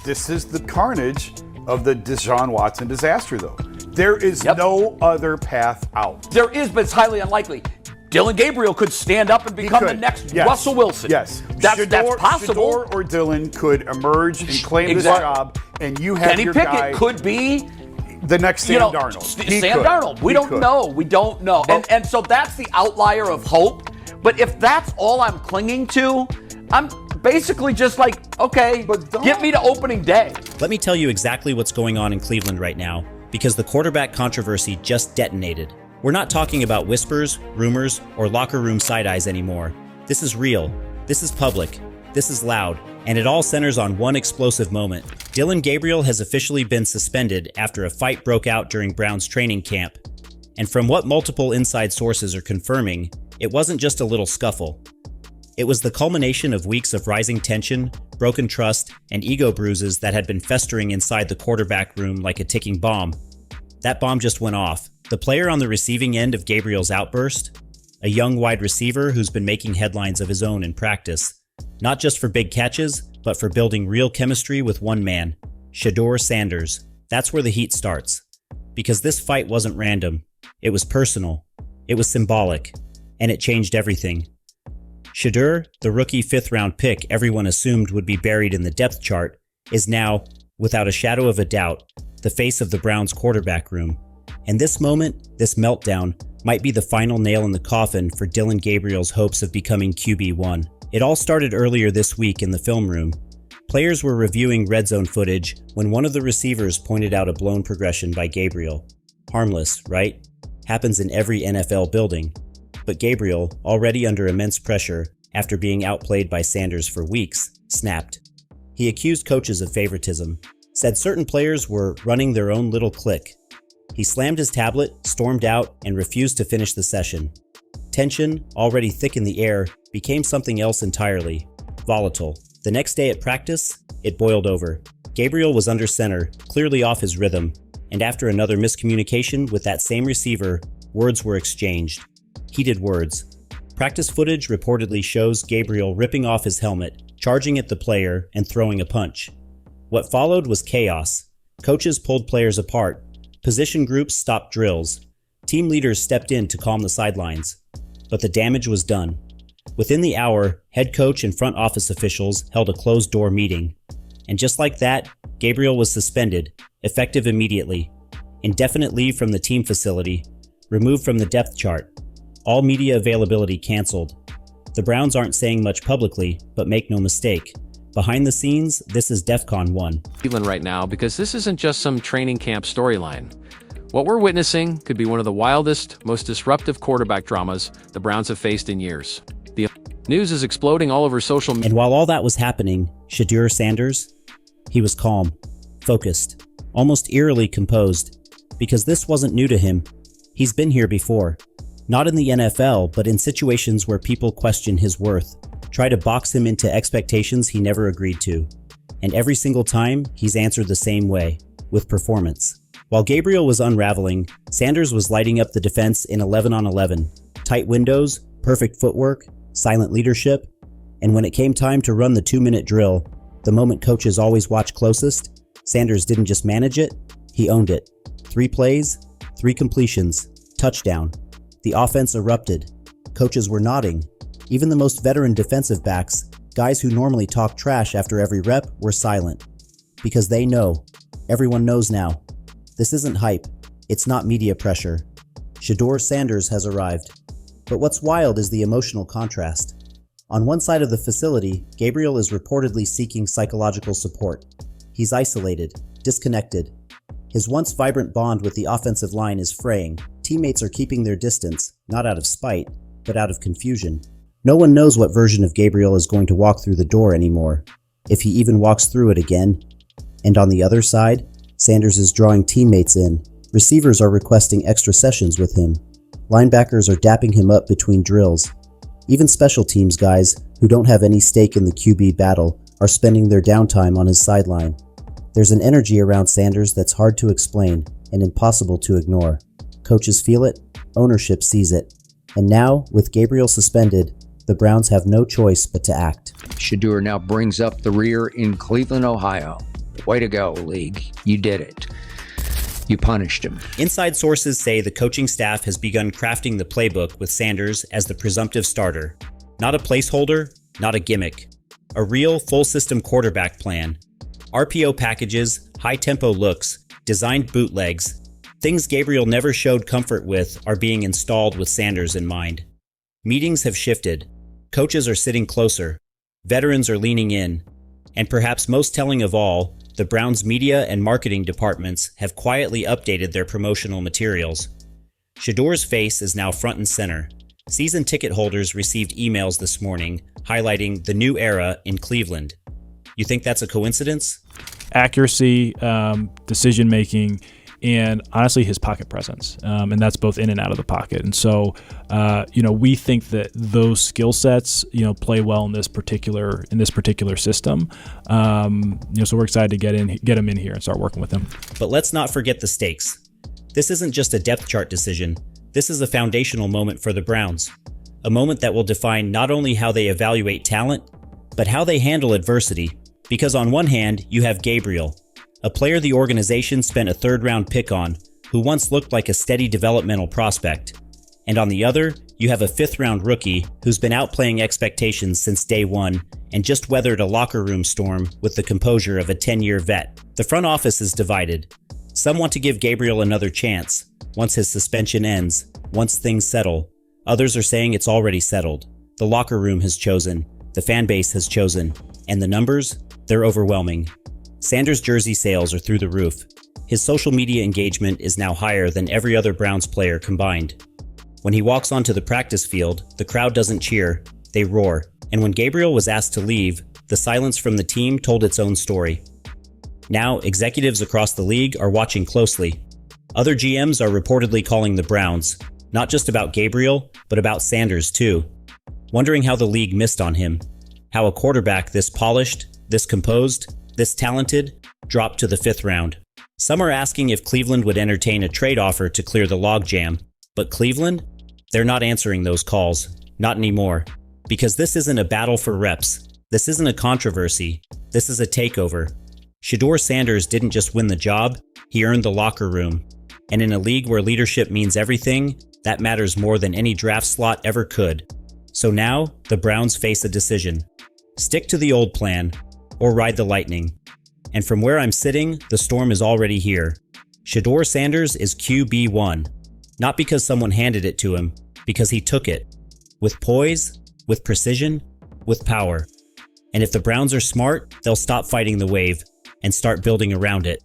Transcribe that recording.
This is the carnage of the Deshaun Watson disaster, though. There is no other path out. There is, but it's highly unlikely. Dillon Gabriel could stand up and become the next Russell Wilson. Yes. That's possible. Shedeur or Dillon could emerge and claim this job, and you have Kenny your Pickett guy. Could be the next Sam Darnold. Sam Darnold. We don't know. We don't know. And so that's the outlier of hope. But if that's all I'm clinging to, I'm basically just like, okay, get me to opening day. Let me tell you exactly what's going on in Cleveland right now, because the quarterback controversy just detonated. We're not talking about whispers, rumors, or locker room side eyes anymore. This is real. This is public. This is loud. And it all centers on one explosive moment. Dillon Gabriel has officially been suspended after a fight broke out during Browns training camp. And from what multiple inside sources are confirming, it wasn't just a little scuffle. It was the culmination of weeks of rising tension, broken trust, and ego bruises that had been festering inside the quarterback room like a ticking bomb. That bomb just went off. The player on the receiving end of Gabriel's outburst, a young wide receiver who's been making headlines of his own in practice, not just for big catches, but for building real chemistry with one man, Shedeur Sanders. That's where the heat starts. Because this fight wasn't random. It was personal. It was symbolic. And it changed everything. Shedeur, the rookie 5th-round pick everyone assumed would be buried in the depth chart, is now, without a shadow of a doubt, the face of the Browns quarterback room. And this moment, this meltdown, might be the final nail in the coffin for Dillon Gabriel's hopes of becoming QB1. It all started earlier this week in the film room. Players were reviewing red zone footage when one of the receivers pointed out a blown progression by Gabriel. Harmless, right? Happens in every NFL building. But Gabriel, already under immense pressure after being outplayed by Sanders for weeks, snapped. He accused coaches of favoritism, said certain players were running their own little clique. He slammed his tablet, stormed out, and refused to finish the session. Tension, already thick in the air, became something else entirely, volatile. The next day at practice, it boiled over. Gabriel was under center, clearly off his rhythm, and after another miscommunication with that same receiver, words were exchanged. Heated words. Practice footage reportedly shows Gabriel ripping off his helmet, charging at the player, and throwing a punch. What followed was chaos. Coaches pulled players apart. Position groups stopped drills. Team leaders stepped in to calm the sidelines. But the damage was done. Within the hour, head coach and front office officials held a closed-door meeting. And just like that, Gabriel was suspended, effective immediately. Indefinite leave from the team facility, removed from the depth chart. All media availability canceled. The Browns aren't saying much publicly, but make no mistake. Behind the scenes, this is DEFCON 1. Cleveland right now, because this isn't just some training camp storyline. What we're witnessing could be one of the wildest, most disruptive quarterback dramas the Browns have faced in years. The news is exploding all over social media. And while all that was happening, Shedeur Sanders, he was calm, focused, almost eerily composed, because this wasn't new to him. He's been here before. Not in the NFL, but in situations where people question his worth, try to box him into expectations he never agreed to. And every single time, he's answered the same way, with performance. While Gabriel was unraveling, Sanders was lighting up the defense in 11-on-11. Tight windows, perfect footwork, silent leadership, and when it came time to run the 2-minute drill, the moment coaches always watch closest, Sanders didn't just manage it, he owned it. 3 plays, 3 completions, touchdown. The offense erupted. Coaches were nodding. Even the most veteran defensive backs, guys who normally talk trash after every rep, were silent. Because they know. Everyone knows now. This isn't hype. It's not media pressure. Shedeur Sanders has arrived. But what's wild is the emotional contrast. On one side of the facility, Gabriel is reportedly seeking psychological support. He's isolated, disconnected. His once vibrant bond with the offensive line is fraying. Teammates are keeping their distance, not out of spite, but out of confusion. No one knows what version of Gabriel is going to walk through the door anymore, if he even walks through it again. And on the other side, Sanders is drawing teammates in, Receivers are requesting extra sessions with him. Linebackers are dapping him up between drills. Even special teams guys who don't have any stake in the QB battle are spending their downtime on his sideline. There's an energy around Sanders that's hard to explain and impossible to ignore. Coaches feel it, ownership sees it. And now, with Gabriel suspended, the Browns have no choice but to act. Shedeur now brings up the rear in Cleveland, Ohio. Way to go, league. You did it. You punished him. Inside sources say the coaching staff has begun crafting the playbook with Sanders as the presumptive starter. Not a placeholder, not a gimmick. A real, full-system quarterback plan. RPO packages, high-tempo looks, designed bootlegs. Things Gabriel never showed comfort with are being installed with Sanders in mind. Meetings have shifted. Coaches are sitting closer. Veterans are leaning in. And perhaps most telling of all, the Browns' media and marketing departments have quietly updated their promotional materials. Shedeur's face is now front and center. Season ticket holders received emails this morning highlighting the new era in Cleveland. You think that's a coincidence? Accuracy, decision-making, and honestly his pocket presence, and that's both in and out of the pocket. And so we think that those skill sets play well in this particular system. So we're excited to get him in here and start working with him. But let's not forget the stakes. This isn't just a depth chart decision. This is a foundational moment for the Browns, a moment that will define not only how they evaluate talent, but how they handle adversity. Because on one hand, you have Gabriel, a player the organization spent a third-round pick on, who once looked like a steady developmental prospect. And on the other, you have a fifth-round rookie who's been outplaying expectations since day one and just weathered a locker room storm with the composure of a 10-year vet. The front office is divided. Some want to give Gabriel another chance, once his suspension ends, once things settle. Others are saying it's already settled. The locker room has chosen, the fan base has chosen, and the numbers, they're overwhelming. Sanders' jersey sales are through the roof. His social media engagement is now higher than every other Browns player combined. When he walks onto the practice field, the crowd doesn't cheer, they roar. And when Gabriel was asked to leave, the silence from the team told its own story. Now, executives across the league are watching closely. Other GMs are reportedly calling the Browns, not just about Gabriel, but about Sanders too. Wondering how the league missed on him. How a quarterback this polished, this composed, this talented, dropped to the fifth round. Some are asking if Cleveland would entertain a trade offer to clear the logjam. But Cleveland? They're not answering those calls. Not anymore. Because this isn't a battle for reps. This isn't a controversy. This is a takeover. Shedeur Sanders didn't just win the job, he earned the locker room. And in a league where leadership means everything, that matters more than any draft slot ever could. So now, the Browns face a decision. Stick to the old plan, or ride the lightning. And from where I'm sitting, the storm is already here. Shedeur Sanders is QB1. Not because someone handed it to him, because he took it. With poise, with precision, with power. And if the Browns are smart, they'll stop fighting the wave and start building around it.